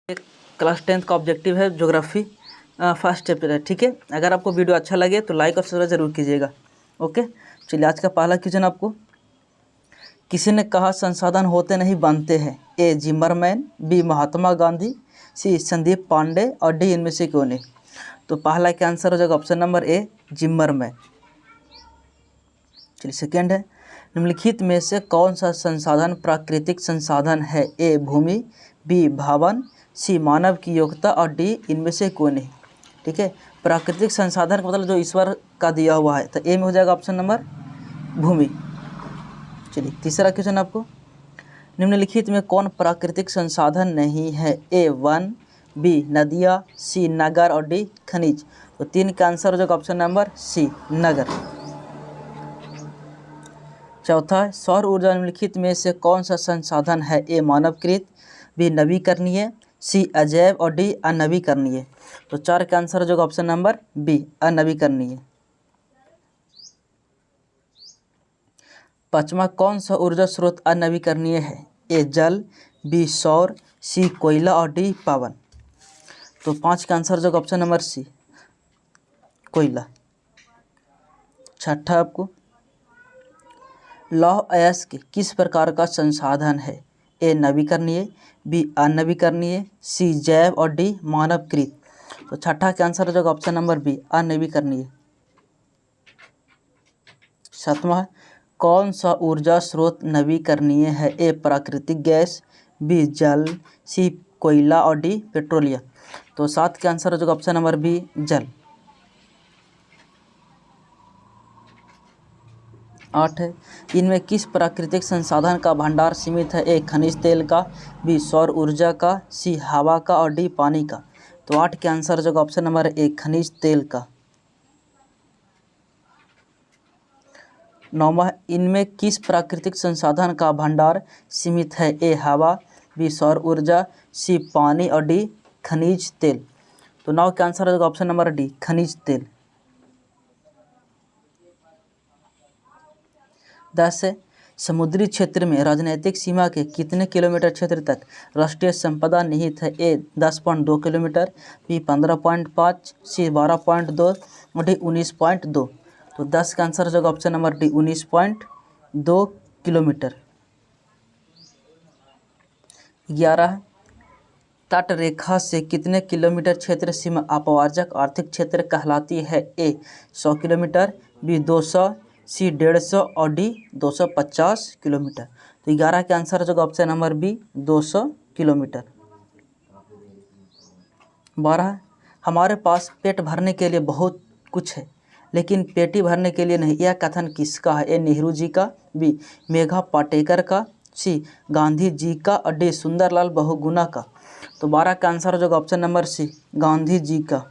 एक class 10th का objective है ज्योग्राफी फर्स्ट चैप्टर है। ठीक है, अगर आपको वीडियो अच्छा लगे तो लाइक और सब्सक्राइब जरूर कीजिएगा। ओके, चलिए आज का पहला क्वेश्चन आपको, किसी ने कहा संसाधन होते नहीं बनते हैं। ए जिमरमैन, बी महात्मा गांधी, सी संदीप पांडे और डी इनमें से कौन है। तो पहला का आंसर हो जाएगा ऑप्शन नंबर ए जिमरमैन। चलिए सेकेंड है, निम्नलिखित में से कौन सा संसाधन प्राकृतिक संसाधन है। ए भूमि, बी भवन, सी मानव की योग्यता और डी इनमें से कौन है। ठीक है, प्राकृतिक संसाधन का मतलब जो ईश्वर का दिया हुआ है, तो ए में हो जाएगा ऑप्शन नंबर भूमि। चलिए तीसरा क्वेश्चन आपको, निम्नलिखित में कौन प्राकृतिक संसाधन नहीं है। ए वन, बी नदियाँ, सी नगर और डी खनिज। तो तीन का आंसर हो जाएगा ऑप्शन नंबर सी नगर। चौथा है, सौर ऊर्जा निम्नलिखित में से कौन सा संसाधन है। ए मानवकृत, बी नवीकरणीय, सी अजैव और डी अनवीकरणीय। तो चार का आंसर हो जाएगा ऑप्शन नंबर बी अनवीकरणीय। पांचवा, कौन सा ऊर्जा स्रोत अनवीकरणीय है। ए जल, बी सौर, सी कोयला और डी पवन। तो पाँच का आंसर हो जाएगा ऑप्शन नंबर सी कोयला। छठा आपको, लौह अयस्क किस प्रकार का संसाधन है। ए नवीकरणीय, बी अनवीकरणीय, सी जैव और डी मानवकृत। तो छठा का आंसर हो जाएगा ऑप्शन नंबर बी अनवीकरणीय। सातवां, कौन सा ऊर्जा स्रोत नवीकरणीय है। ए प्राकृतिक गैस, बी जल, सी कोयला और डी पेट्रोलियम। तो सात का आंसर हो जाएगा ऑप्शन नंबर बी जल। आठ है, इनमें किस प्राकृतिक संसाधन का भंडार सीमित है। ए खनिज तेल का, बी सौर ऊर्जा का, सी हवा का और डी पानी का। तो आठ के आंसर हो जाएगा ऑप्शन नंबर ए खनिज तेल का। नौवां, इनमें किस प्राकृतिक संसाधन का भंडार सीमित है। ए हवा, बी सौर ऊर्जा, सी पानी और डी खनिज तेल। तो नौ का आंसर हो जाएगा ऑप्शन नंबर डी खनिज तेल। 10 है, समुद्री क्षेत्र में राजनीतिक सीमा के कितने किलोमीटर क्षेत्र तक राष्ट्रीय संपदा निहित है। ए 10.2 किलोमीटर, बी 15.5, सी 12.2 और डी 19.2। तो 10 का आंसर हो जाएगा ऑप्शन नंबर डी 19.2 किलोमीटर। 11, तट रेखा से कितने किलोमीटर क्षेत्र सीमा अपवार्जक आर्थिक क्षेत्र कहलाती है। ए 100 किलोमीटर, बी 200, सी 150 और डी 250 किलोमीटर। तो 11 का आंसर हो जाएगा ऑप्शन नंबर बी 200 किलोमीटर। 12, हमारे पास पेट भरने के लिए बहुत कुछ है लेकिन पेटी भरने के लिए नहीं, यह कथन किसका है। ए नेहरू जी का, बी मेघा पाटेकर का, सी गांधी जी का और डी सुंदरलाल बहुगुणा का। तो 12 का आंसर हो जाएगा option number C Gandhi ji का।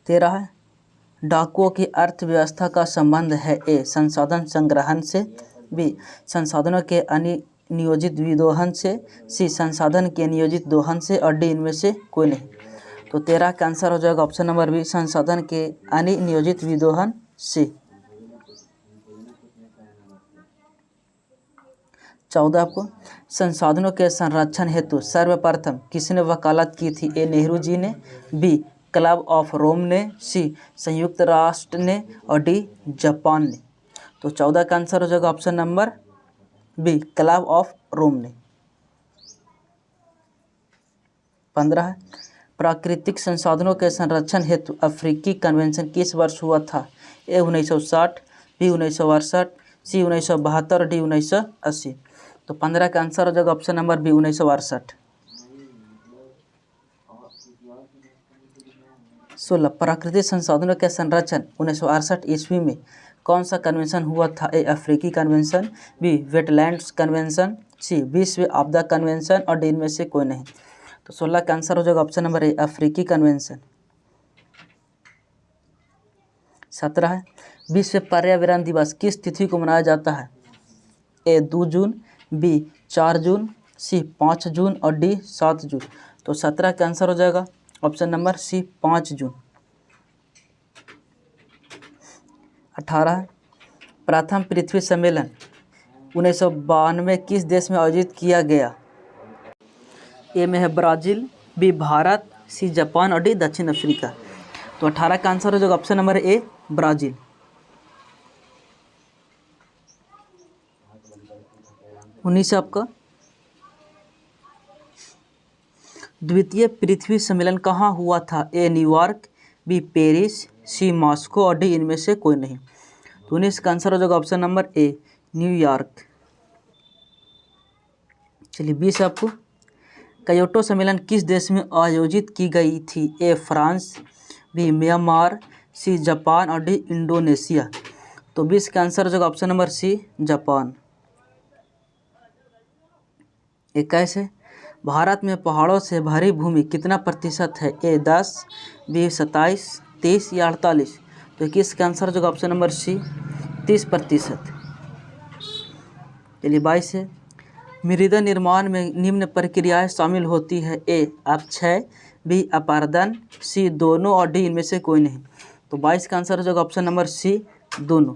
13 है, डाकुओं की अर्थव्यवस्था का संबंध है। ए संसाधन संग्रहण से, बी संसाधनों के अनियोजित विदोहन से, सी संसाधन के नियोजित दोहन से और डी इनमें से कोई नहीं। तो 13 का आंसर हो जाएगा ऑप्शन नंबर बी संसाधन के अनियोजित विदोहन से। 14 आपको, संसाधनों के संरक्षण हेतु सर्वप्रथम किसने वकालत की थी। ए नेहरू जी ने, बी क्लब ऑफ रोम ने, सी संयुक्त राष्ट्र ने और डी जापान ने। तो 14 का आंसर हो जाएगा option number B club of Rome ने। 15, प्राकृतिक संसाधनों के संरक्षण हेतु अफ्रीकी कन्वेंशन किस वर्ष हुआ था। ए 1960, बी 1968, सी 1972 और डी 1980। तो 15 का आंसर हो जाएगा ऑप्शन नंबर बी 1968। 16, प्राकृतिक संसाधनों के संरक्षण 1968 ईस्वी में कौन सा कन्वेंशन हुआ था। ए अफ्रीकी कन्वेंशन, बी वेटलैंड्स कन्वेंशन, सी विश्व आपदा कन्वेंशन और डी इनमें से कोई नहीं। तो 16 का आंसर हो जाएगा ऑप्शन नंबर ए अफ्रीकी कन्वेंशन। 17 है, विश्व पर्यावरण दिवस किस तिथि को मनाया जाता है। ए 2 जून, बी 4 जून, सी 5 जून और डी 7 जून। तो 17 का आंसर हो जाएगा ऑप्शन नंबर सी 5 जून। 18, प्रथम पृथ्वी सम्मेलन 1992 किस देश में आयोजित किया गया। ए में है Brazil, B Bharat, C Japan और डी दक्षिण अफ्रीका। तो 18 का आंसर हो जाएगा ऑप्शन नंबर ए ब्राज़ील। उन्नीस आपका द्वितीय पृथ्वी सम्मेलन कहाँ हुआ था? ए न्यूयॉर्क, बी पेरिस, सी मॉस्को और डी इनमें से कोई नहीं। तो 19 का आंसर हो जाएगा ऑप्शन नंबर ए न्यूयॉर्क। चलिए 20 आपको क्योटो सम्मेलन किस देश में आयोजित की गई थी? A France, B Myanmar, C Japan और डी इंडोनेशिया। तो 20 का आंसर हो जाएगा ऑप्शन नंबर सी जापान। 21 है भारत में पहाड़ों से भरी भूमि कितना प्रतिशत है? ए 10, बी 27, 30 या 48। तो 21 का आंसर हो जाएगा ऑप्शन नंबर सी 30%। चलिए 22 है मृदा निर्माण में निम्न प्रक्रियाएं शामिल होती है? ए अपक्षय, बी अपारदन, सी दोनों और डी इनमें से कोई नहीं। तो 22 का आंसर हो जाएगा ऑप्शन नंबर सी दोनों।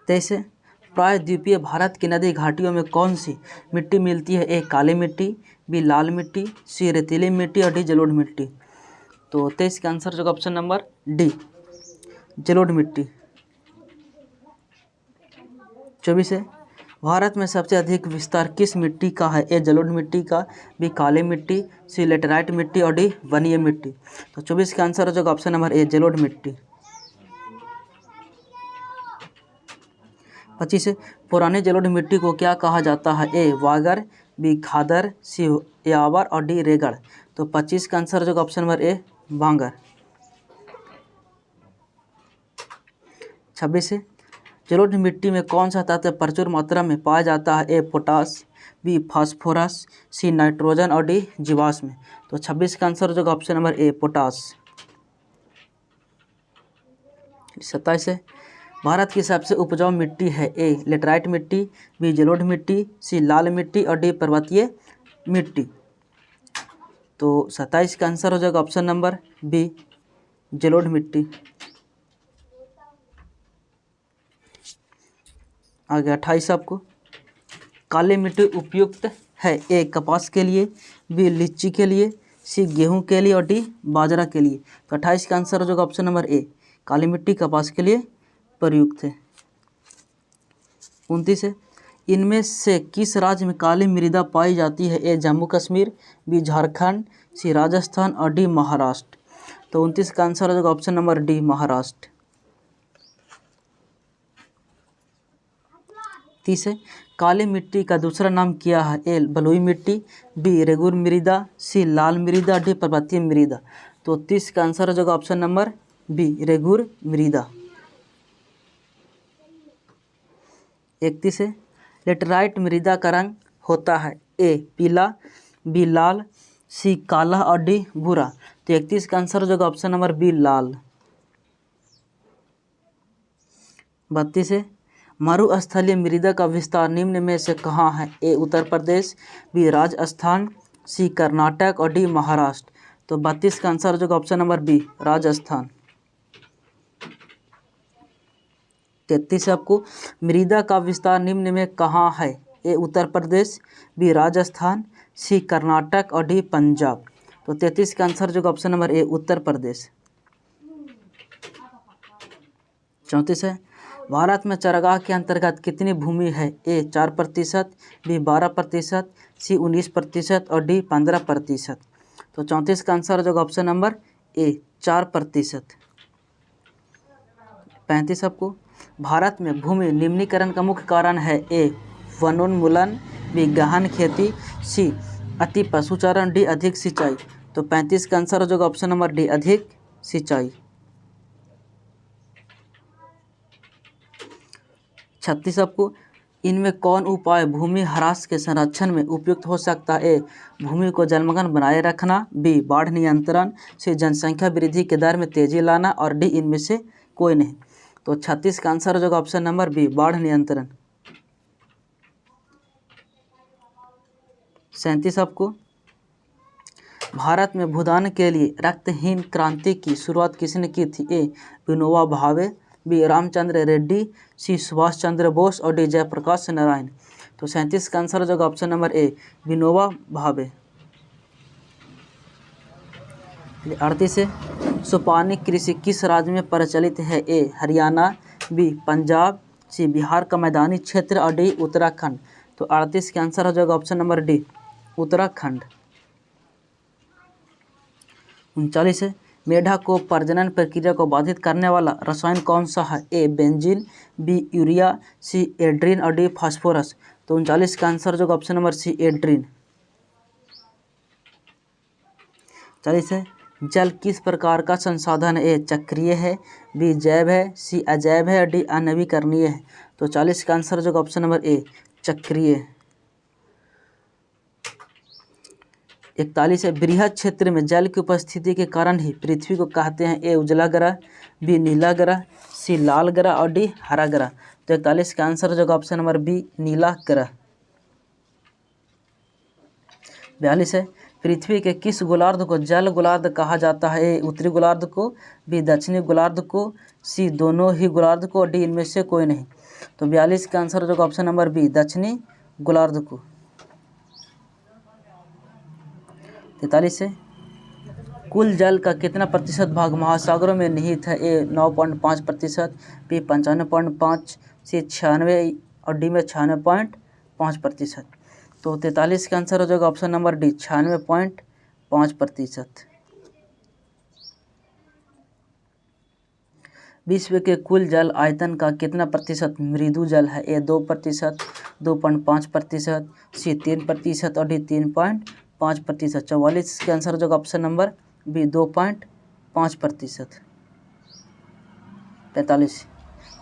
23 है प्रायद्वीपीय भारत की नदी घाटियों में कौन सी मिट्टी मिलती है? ए काली मिट्टी, बी लाल मिट्टी, सी रेतीली मिट्टी और डी जलोढ़ मिट्टी। तो 23 का आंसर हो जाएगा ऑप्शन नंबर डी जलोढ़ मिट्टी। 24 है भारत में सबसे अधिक विस्तार किस मिट्टी का है? ए जलोढ़ मिट्टी का, बी काली मिट्टी, सी लेटेराइट मिट्टी और डी वनीय मिट्टी। तो 24 का आंसर हो जाएगा ऑप्शन नंबर ए जलोढ़ मिट्टी। 25 है पुरानी जलोढ़ मिट्टी को क्या कहा जाता है? ए वागर, बी खादर, सी यावर और डी रेगड़। तो 25 का आंसर हो जाएगा ऑप्शन नंबर ए भांगर। 26 है जलोढ़ मिट्टी में कौन सा तत्व प्रचुर मात्रा में पाया जाता है? A potash, B phosphorus, C nitrogen और डी जीवाश्म। तो 26 का आंसर हो जाएगा ऑप्शन नंबर ए पोटास। 27 है भारत की सबसे उपजाऊ मिट्टी है? ए लेटराइट मिट्टी, बी जलोढ़ मिट्टी, सी लाल मिट्टी और डी पर्वतीय मिट्टी। तो 27 का आंसर हो जाएगा ऑप्शन नंबर बी जलोढ़ मिट्टी। आगे 28 आपको काली मिट्टी उपयुक्त है? ए कपास के लिए, बी लीची के लिए, सी गेहूं के लिए और डी बाजरा के लिए। तो 28 का आंसर हो जाएगा ऑप्शन नंबर ए काली मिट्टी कपास के लिए प्रयुक्त है। 29 है इनमें से किस राज्य में काली मृदा पाई जाती है? ए जम्मू कश्मीर, बी झारखंड, सी राजस्थान और डी महाराष्ट्र। तो 29 का आंसर हो जाएगा ऑप्शन नंबर डी महाराष्ट्र। 30 है काली मिट्टी का दूसरा नाम क्या है? ए बलुई मिट्टी, बी रेगुर मृदा, सी लाल मृदा, डी पर्वतीय मृदा। तो 30 का आंसर हो जाएगा ऑप्शन नंबर बी रेगुर मृदा। 31 है लेटराइट मृदा का रंग होता है? ए पीला, बी लाल, सी काला और डी भूरा। तो 31 का आंसर हो जाएगा ऑप्शन नंबर बी लाल। 32 है मरुस्थलीय मृदा का विस्तार निम्न में से कहाँ है? ए उत्तर प्रदेश, बी राजस्थान, सी कर्नाटक और डी महाराष्ट्र। तो 32 का आंसर हो जाएगा ऑप्शन नंबर बी राजस्थान। 33 आपको मृदा का विस्तार निम्न में कहाँ है? ए उत्तर प्रदेश, बी राजस्थान, सी कर्नाटक और डी पंजाब। तो 33 का आंसर जो ऑप्शन नंबर ए उत्तर प्रदेश। 34 है भारत में चरागाह के अंतर्गत कितनी भूमि है? ए 4%, बी 12%, सी 19% और डी 15%। तो 34 का आंसर जो ऑप्शन नंबर ए 4%। 35 आपको भारत में भूमि निम्नीकरण का मुख्य कारण है? ए वनोन्मूलन, बी गहन खेती, सी अति पशुचारण, डी अधिक सिंचाई। तो 35 का आंसर हो जाएगा ऑप्शन नंबर डी अधिक सिंचाई। 36 आपको इनमें कौन उपाय भूमि ह्रास के संरक्षण में उपयुक्त हो सकता है? ए भूमि को जलमग्न बनाए रखना, बी बाढ़ नियंत्रण, सी जनसंख्या वृद्धि के दर में तेजी लाना और डी इनमें से कोई नहीं। तो 36 का आंसर हो जाएगा ऑप्शन नंबर बी बाढ़ नियंत्रण। 37 आपको भारत में भूदान के लिए रक्तहीन क्रांति की शुरुआत किसने की थी? ए विनोबा भावे, बी रामचंद्र रेड्डी, सी सुभाष चंद्र बोस और डी जयप्रकाश नारायण। तो 37 का आंसर हो जाएगा ऑप्शन नंबर ए विनोबा भावे। 38 है सोपानी कृषि किस राज्य में प्रचलित है? ए हरियाणा, बी पंजाब, सी बिहार का मैदानी क्षेत्र और डी उत्तराखंड। तो 38 का आंसर हो जाएगा ऑप्शन नंबर डी उत्तराखंड। 39 है मेढा को प्रजनन प्रक्रिया को बाधित करने वाला रसायन कौन सा है? ए बेंजीन, बी यूरिया, सी एड्रीन और डी फास्फोरस। तो 39 का आंसर हो जाएगा ऑप्शन नंबर सी एड्रीन। 40 है जल किस प्रकार का संसाधन है? ए चक्रीय है, बी जैव है, सी अजैव है, डी अनवीकरणीय है। तो 40 का आंसर हो जाएगा ऑप्शन नंबर ए चक्रीय। 41 है बृहद क्षेत्र में जल की उपस्थिति के कारण ही पृथ्वी को कहते हैं? ए उजला ग्रह, बी नीला ग्रह, सी लाल ग्रह और डी हरा ग्रह। तो 41 का आंसर हो जाएगा ऑप्शन नंबर बी नीला ग्रह। 42 है पृथ्वी के किस गोलार्ध को जल गोलार्ध कहा जाता है? ए उत्तरी गोलार्ध को, बी दक्षिणी गोलार्ध को, सी दोनों ही गोलार्ध को, डी इनमें से कोई नहीं। तो 42 का आंसर हो जाएगा ऑप्शन नंबर बी दक्षिणी गोलार्ध को। 43 है कुल जल का कितना प्रतिशत भाग महासागरों में निहित है? ए 9.5%, बी 95.5%, सी 96 और डी में 96.5%। तो 43 का आंसर हो जाएगा ऑप्शन नंबर डी 96.5%। विश्व के कुल जल आयतन का कितना प्रतिशत मृदु जल है? ए 2%, 2.5%, सी 3% और डी 3.5%। 44 के आंसर हो जाएगा ऑप्शन नंबर बी 2.5%। 45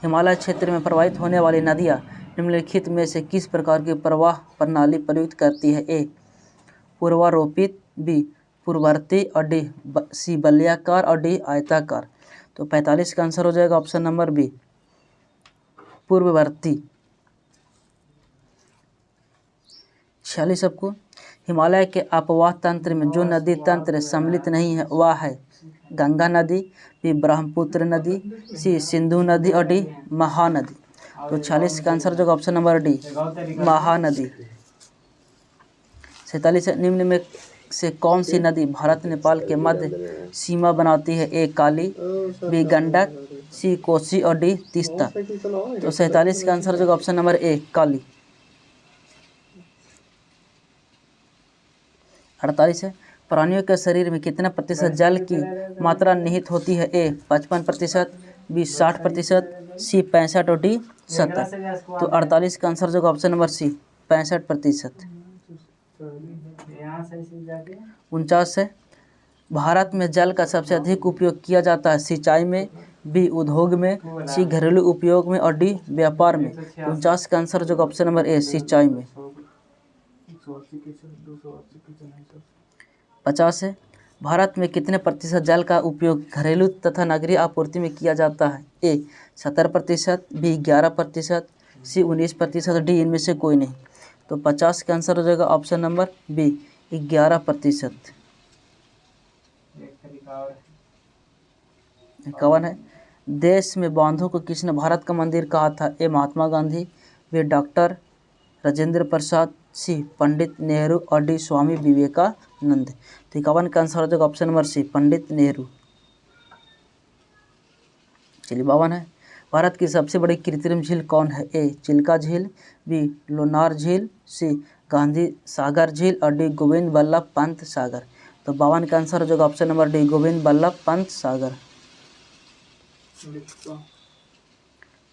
हिमालय क्षेत्र में प्रवाहित होने वाली नदियाँ निम्नलिखित में से किस प्रकार की प्रवाह प्रणाली प्रयुक्त करती है? ए पूर्वारोपित, बी पूर्ववर्ती और डी सी बलयाकार और डी आयताकार। तो 45 का आंसर हो जाएगा ऑप्शन नंबर बी पूर्ववर्ती। 46 सबको हिमालय के अपवाह तंत्र में जो नदी तंत्र सम्मिलित नहीं है वह है? गंगा नदी, बी ब्रह्मपुत्र नदी, सी सिंधु नदी और डी महानदी। तो 46 का आंसर जो ऑप्शन नंबर डी महानदी। 47 निम्न में से कौन सी नदी भारत नेपाल के मध्य सीमा बनाती है? ए काली, बी गंडक, सी कोसी और डी तीस्ता। तो 47 का आंसर जो ऑप्शन नंबर ए काली। 48 है प्राणियों के शरीर में कितना प्रतिशत जल की मात्रा निहित होती है? ए 55%, बी 60%, सी 65 और डी 70। तो 48 का आंसर जो ऑप्शन नंबर सी 65%। 49 है भारत में जल का सबसे अधिक उपयोग किया जाता है? सिंचाई में, बी उद्योग में, सी घरेलू उपयोग में और डी व्यापार में। 49 का आंसर जो ऑप्शन नंबर ए सिंचाई में। 50 है भारत में कितने प्रतिशत जल का उपयोग घरेलू तथा नगरीय आपूर्ति में किया जाता है? ए 70%, बी 11%, सी 19%, डी इनमें से कोई नहीं। तो 50 का आंसर हो जाएगा ऑप्शन नंबर बी 11%। 51 है देश में बांधों को किसने भारत का मंदिर कहा था? ए महात्मा गांधी, बी डॉक्टर राजेंद्र प्रसाद, सी पंडित नेहरू और डी स्वामी विवेकानंद। तो 51 का आंसर हो जाएगा option number C Pandit Nehru. चलिए 52 है भारत की सबसे बड़ी कृत्रिम झील कौन है? ए चिल्का झील, बी लोनार झील, सी गांधी सागर झील और डी गोविंद बल्लभ पंत सागर। तो 52 का आंसर हो जाएगा option number D Govind Ballabh Pant Sagar.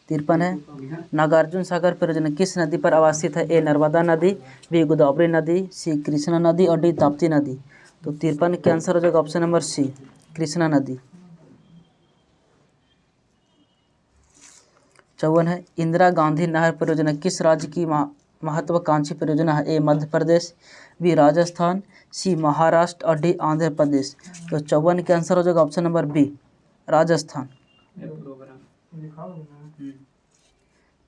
53 है नागार्जुन सागर परियोजना किस नदी पर अवस्थित है? ए नर्मदा नदी, बी गोदावरी नदी, सी कृष्णा नदी और डी ताप्ती नदी। तो 53 के आंसर हो जाएगा ऑप्शन नंबर सी कृष्णा नदी। 54 है इंदिरा गांधी नहर परियोजना किस राज्य की महत्वाकांक्षी परियोजना है? ए मध्य प्रदेश, बी राजस्थान, सी महाराष्ट्र और डी आंध्र प्रदेश। तो 54 के आंसर हो जाएगा ऑप्शन नंबर बी राजस्थान।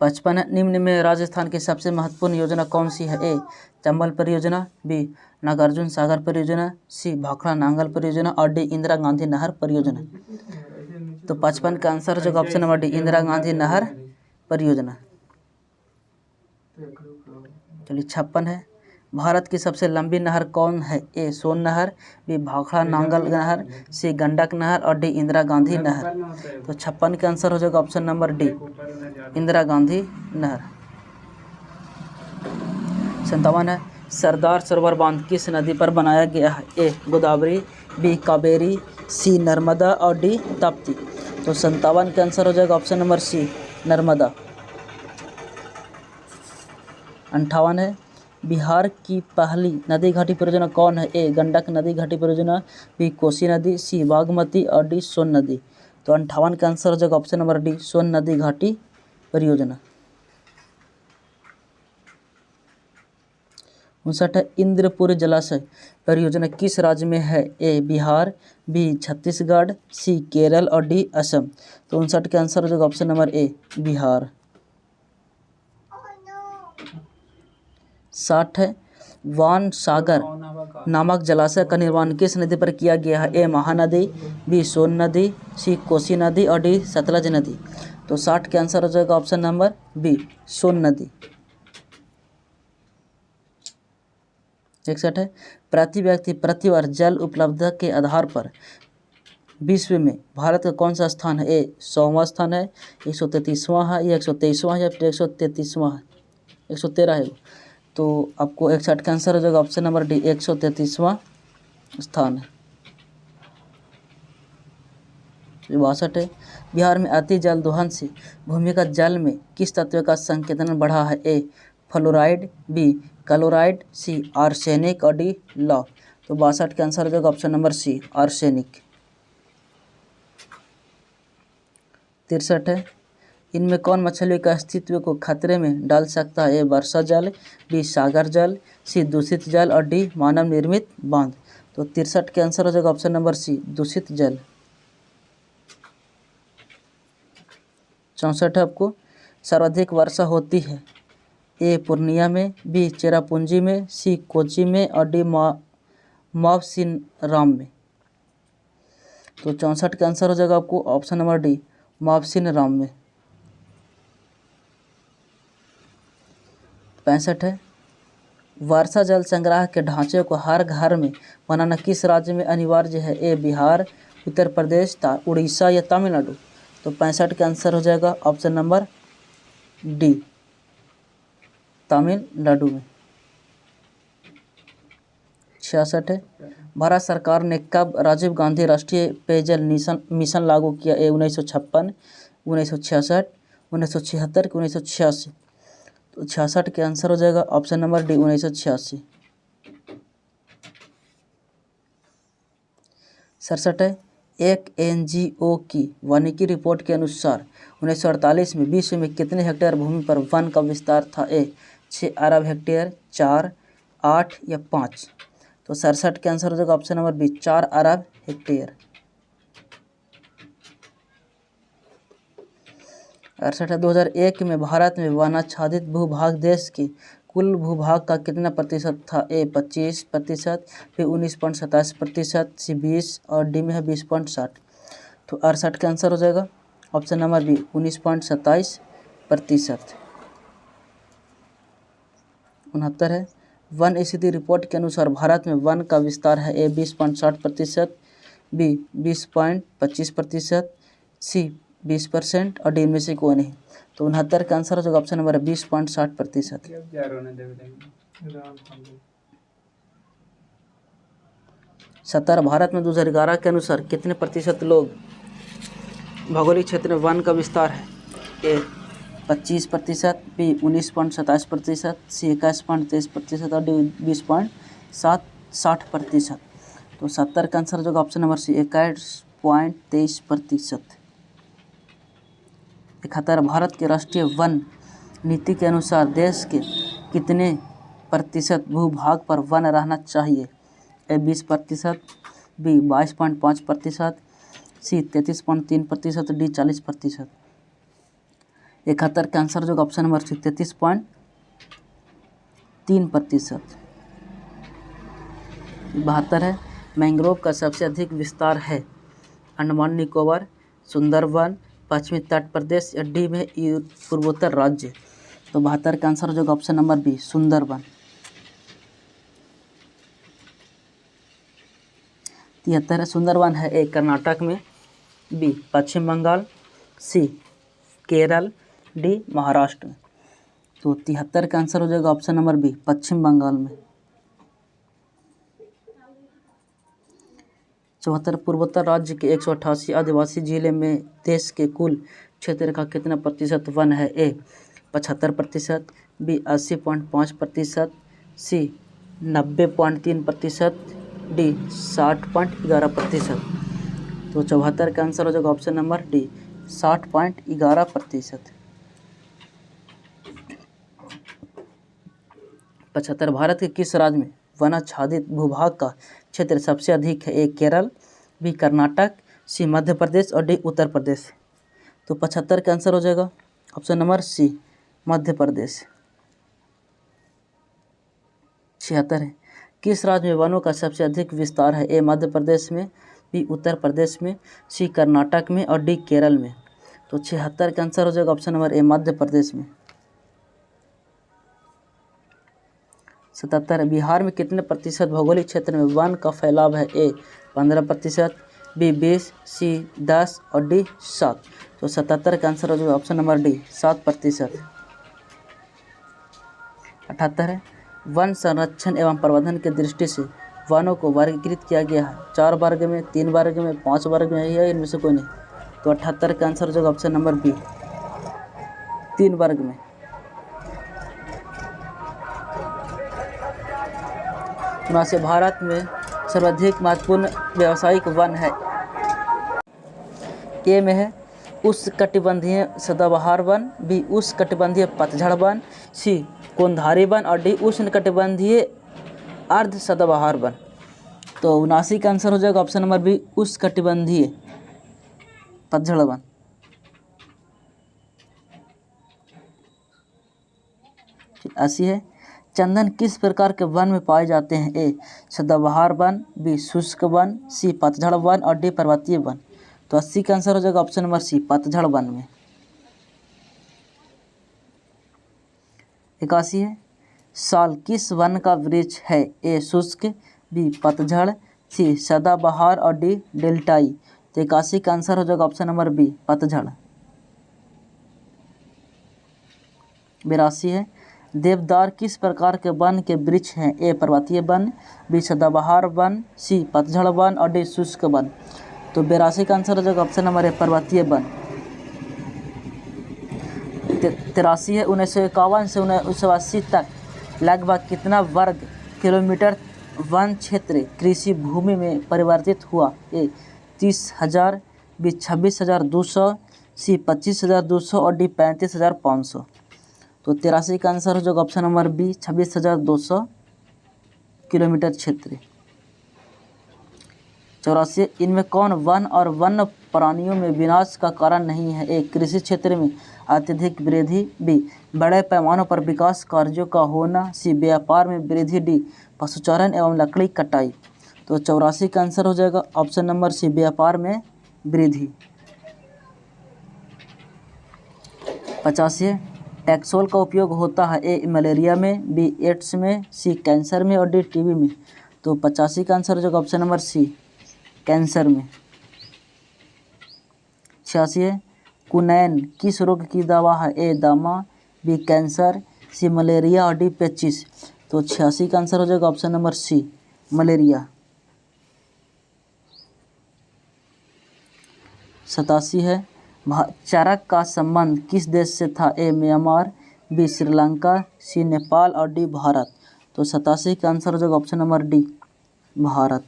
55 है निम्न में राजस्थान की सबसे महत्वपूर्ण योजना कौन सी है? ए चंबल परियोजना, बी नागार्जुन सागर परियोजना, सी भाखड़ा नांगल परियोजना और डी इंदिरा गांधी नहर परियोजना। तो 55 का आंसर हो जाएगा option number D Indira Gandhi नहर परियोजना। चलिए 56 है। भारत की सबसे लंबी नहर कौन है? ए सोन नहर, बी भाखड़ा नांगल नहर, सी गंडक नहर और डी इंदिरा गांधी नहर। तो 56 का आंसर हो जाएगा option number D, Indira Gandhi नहर। 57 है। सरदार सरोवर बांध किस नदी पर बनाया गया है? ए गोदावरी, बी कावेरी, सी नर्मदा और डी ताप्ती। तो 57 का आंसर हो जाएगा ऑप्शन नंबर सी, नर्मदा। 58 है। बिहार की पहली नदी घाटी परियोजना कौन है? ए गंडक नदी घाटी परियोजना, बी कोसी नदी, सी बागमती और डी सोन नदी। तो 58 का आंसर हो जाएगा ऑप्शन नंबर डी, सोन नदी घाटी परियोजना। 59 है। इंद्रपुर जलाशय परियोजना किस राज्य में है? ए बिहार, बी छत्तीसगढ़, सी केरल और डी असम। तो 59 का आंसर हो जाएगा ऑप्शन नंबर ए, बिहार। 60 है। वान सागर नामक जलाशय का निर्माण किस नदी पर किया गया है? ए महानदी, बी सोन नदी, सी कोसी नदी और डी सतलज नदी। तो 60 का आंसर हो जाएगा ऑप्शन नंबर बी, सोन नदी। 61 है। प्रति व्यक्ति प्रति वर्ष जल उपलब्धता के आधार पर विश्व में भारत का कौन सा स्थान है? ए 100वां स्थान है, 133वां है, या 123वां है, या फिर 133वां है, 113 है। तो आपको 61 का आंसर हो जाएगा ऑप्शन नंबर डी, 133वां स्थान है। 62 है। बिहार में अति जल दोहन से भूमिगत जल में किस तत्व का संकेतन बढ़ा है? ए फ्लोराइड, बी क्लोराइड, सी आर्सेनिक और डी लॉ। तो 62 का आंसर हो जाएगा ऑप्शन नंबर सी, आर्सेनिक। 63 है। इनमें कौन मछलियों के अस्तित्व को खतरे में डाल सकता है? ए वर्षा जल, बी सागर जल, सी दूषित जल और डी मानव निर्मित बांध। तो 63 के आंसर हो जाएगा ऑप्शन नंबर सी, दूषित जल। 64 है। आपको सर्वाधिक वर्षा होती है? ए पूर्णिया में, बी चेरापूंजी में, सी कोच्चि में और डी मावसिनराम में। तो 64 का आंसर हो जाएगा आपको ऑप्शन नंबर डी, मावसिनराम में। 65 है। वर्षा जल संग्रह के ढांचे को हर घर में बनाना किस राज्य में अनिवार्य है? ए बिहार, उत्तर प्रदेश, उड़ीसा या तमिलनाडु। तो 65 का आंसर हो जाएगा ऑप्शन नंबर डी, तमिलनाडु में। 66 है। भारत सरकार ने कब राजीव गांधी राष्ट्रीय पेयजल मिशन लागू किया? ए 1956, 1966, 1976 कि 1986। तो 66 के आंसर हो जाएगा ऑप्शन नंबर डी, 1986। 67 है। एक एनजीओ की वानिकी रिपोर्ट के अनुसार 1948 में विश्व में कितने हेक्टेयर भूमि पर वन का विस्तार था? ए 6 अरब हेक्टेयर, 4, 8 या 5। तो 67 के आंसर हो जाएगा ऑप्शन नंबर बी, 4 अरब हेक्टेयर। 68 है। 2001 में भारत में वनाच्छादित भूभाग देश के कुल भूभाग का कितना प्रतिशत था? ए 25%, फिर 19.27%, सी 20 और डी में है 20.60। तो 68 का आंसर हो जाएगा ऑप्शन नंबर बी, 19.27%। 69 है। वन स्थिति रिपोर्ट के अनुसार भारत में वन का विस्तार है? ए 20.60%, बी 20.25%, सी 20% और डी इनमें से कोई नहीं। तो 69 का आंसर हो जाएगा ऑप्शन नंबर 20.60%। 70 भारत में 2011 के अनुसार कितने प्रतिशत लोग भौगोलिक क्षेत्र में वन का विस्तार है? ए 25%, बी 19.27%, सी 21.23% और डी 20.60%। तो 70 का आंसर हो जाएगा ऑप्शन नंबर सी, 21.23%। 71 भारत के राष्ट्रीय वन नीति के अनुसार देश के कितने प्रतिशत भूभाग पर वन रहना चाहिए? ए 20%, बी 22.5%, सी 33.3%, डी 40%। 71 का आंसर जो ऑप्शन नंबर सी, 33.3%। 72 है। मैंग्रोव का सबसे अधिक विस्तार है? अंडमान निकोबार, सुंदरवन, पश्चिमी तट प्रदेश या डी में पूर्वोत्तर राज्य। तो 72 का आंसर हो जाएगा ऑप्शन नंबर बी, सुंदरबन। 73 है, सुंदरबन है ए कर्नाटक में, बी पश्चिम बंगाल, सी केरल, डी महाराष्ट्र में। तो 73 का आंसर हो जाएगा ऑप्शन नंबर बी, पश्चिम बंगाल में। 74 पूर्वोत्तर राज्य के 188 आदिवासी जिले में देश के कुल क्षेत्र का कितना प्रतिशत वन है? ए 75%, बी 80.5%, सी 90.3%, डी 60.11%। तो 74 का आंसर हो जाएगा ऑप्शन नंबर डी, 60.11%। 75 भारत के किस राज्य में वनाच्छादित भूभाग का क्षेत्र सबसे अधिक है? ए केरल, बी कर्नाटक, सी मध्य प्रदेश और डी उत्तर प्रदेश। तो 75 का आंसर हो जाएगा option number C, Madhya Pradesh. 76 है, किस राज्य में वनों का सबसे अधिक विस्तार है? ए मध्य प्रदेश में, बी उत्तर प्रदेश में, सी कर्नाटक में और डी केरल में। तो 76 का आंसर हो जाएगा ऑप्शन नंबर ए, मध्य प्रदेश में। 77 बिहार में कितने प्रतिशत भौगोलिक क्षेत्र में वन का फैलाव है? ए 15%, बी 20, सी 10 और डी 7। तो 77 का आंसर हो जाएगा ऑप्शन नंबर डी, 7%। 78 है, वन संरक्षण एवं प्रबंधन की दृष्टि से वनों को वर्गीकृत किया गया है 4 वर्ग में, 3 वर्ग में, 5 वर्ग में या इनमें से कोई नहीं। तो 78 का आंसर हो जाएगा ऑप्शन नंबर बी, 3 वर्ग में। 79 भारत में सर्वाधिक महत्वपूर्ण व्यावसायिक वन है? ए में है उष्णकटिबंधीय सदाबहार वन, बी उष्णकटिबंधीय पतझड़ वन, सी कोनधारी वन और डी उष्णकटिबंधीय अर्ध सदाबहार वन। तो 79 का आंसर हो जाएगा ऑप्शन नंबर बी, उष्णकटिबंधीय पतझड़ वन। 80 है, चंदन किस प्रकार के वन में पाए जाते हैं? ए सदाबहार वन, बी शुष्क वन, सी पतझड़ वन और डी पर्वतीय वन। तो 80 का आंसर हो जाएगा ऑप्शन नंबर सी, पतझड़ वन में। 81 है, साल किस वन का वृक्ष है? ए शुष्क, बी पतझड़, सी सदाबहार और डी डेल्टाई। तो 81 का आंसर हो जाएगा ऑप्शन नंबर बी, पतझड़। 82 है, देवदार किस प्रकार के वन के वृक्ष हैं? ए पर्वतीय वन, बी सदाबहार वन, सी पतझड़ वन और डी शुष्क वन। तो 82 का आंसर हो जाएगा ऑप्शन नंबर ए, पर्वतीय वन। 83 है, 1951 से 1980 तक लगभग कितना वर्ग किलोमीटर वन क्षेत्र कृषि भूमि में परिवर्तित हुआ? ए 30,000, बी 26,200, सी 25,200 और डी 35,500। तो 83 का आंसर हो जाएगा ऑप्शन नंबर बी, 26,200 किलोमीटर क्षेत्र। 84 इनमें कौन वन और वन्य प्राणियों में विनाश का कारण नहीं है? ए कृषि क्षेत्र में अत्यधिक वृद्धि, बी बड़े पैमानों पर विकास कार्यों का होना, सी व्यापार में वृद्धि, डी पशुचारण एवं लकड़ी कटाई। तो 84 का आंसर हो जाएगा ऑप्शन नंबर सी, व्यापार में वृद्धि। 85 टैक्सोल का उपयोग होता है? ए मलेरिया में, बी एड्स में, सी कैंसर में और डी टीबी में। तो 85 का आंसर हो जाएगा ऑप्शन नंबर सी, कैंसर में। 86 है, कुनैन किस रोग की दवा है? ए दमा, बी कैंसर, सी मलेरिया और डी पेचिस। तो 86 का आंसर हो जाएगा ऑप्शन नंबर सी, मलेरिया। 87 है, चरक का संबंध किस देश से था? ए म्यांमार, बी श्रीलंका, सी नेपाल और डी भारत। तो 87 का आंसर हो जाएगा ऑप्शन नंबर डी, भारत।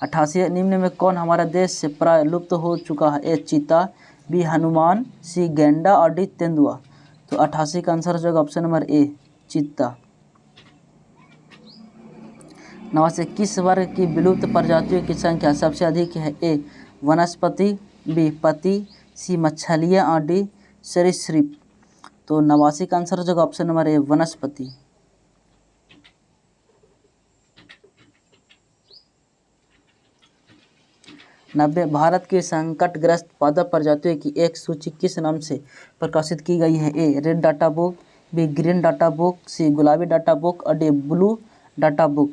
88 निम्न में कौन हमारे देश से प्राय लुप्त हो चुका है? ए चीता, बी हनुमान, सी गैंडा और डी तेंदुआ। तो 88 का आंसर हो जाएगा ऑप्शन नंबर ए, चीता। 89 किस वर्ग की विलुप्त प्रजातियों की संख्या सबसे अधिक है? ए वनस्पति, बी पत्ती, सी मछलियाँ और डी सरीसृप। तो 89 का आंसर हो जाएगा ऑप्शन नंबर ए, वनस्पति। 89 90 भारत की संकटग्रस्त पादप प्रजातियों की एक सूची किस नाम से प्रकाशित की गई है? A red data book, B green data book, C गुलाबी डाटा बुक और डी ब्लू डाटा बुक।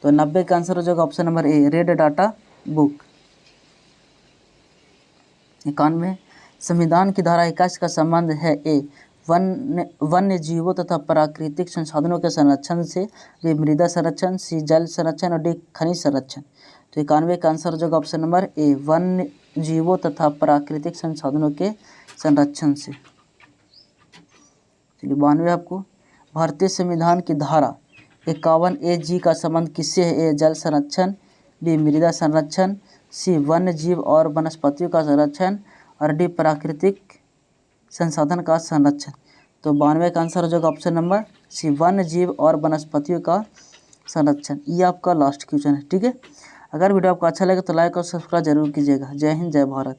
तो 90 का आंसर हो जाएगा option number A red data book. 91 संविधान की धारा 21 का संबंध है ए वन्य जीवों तथा प्राकृतिक संसाधनों के संरक्षण से, बी मृदा संरक्षण, सी जल संरक्षण और डी खनिज संरक्षण। तो 91 का आंसर हो जाएगा ऑप्शन नंबर ए वन्य जीवों तथा प्राकृतिक संसाधनों के संरक्षण से। चलिए 92 आपको भारतीय संविधान की धारा 51 ए जी का संबंध किससे है? ए जल संरक्षण, बी मृदा संरक्षण, सी वन्य जीव और वनस्पतियों का संरक्षण और डी प्राकृतिक संसाधन का संरक्षण। तो 92 का आंसर हो जाएगा ऑप्शन नंबर सी वन्य जीव और वनस्पतियों का संरक्षण। ये आपका लास्ट क्वेश्चन है। ठीक है, अगर वीडियो आपको अच्छा लगे तो लाइक और सब्सक्राइब जरूर कीजिएगा। जय हिंद, जय भारत।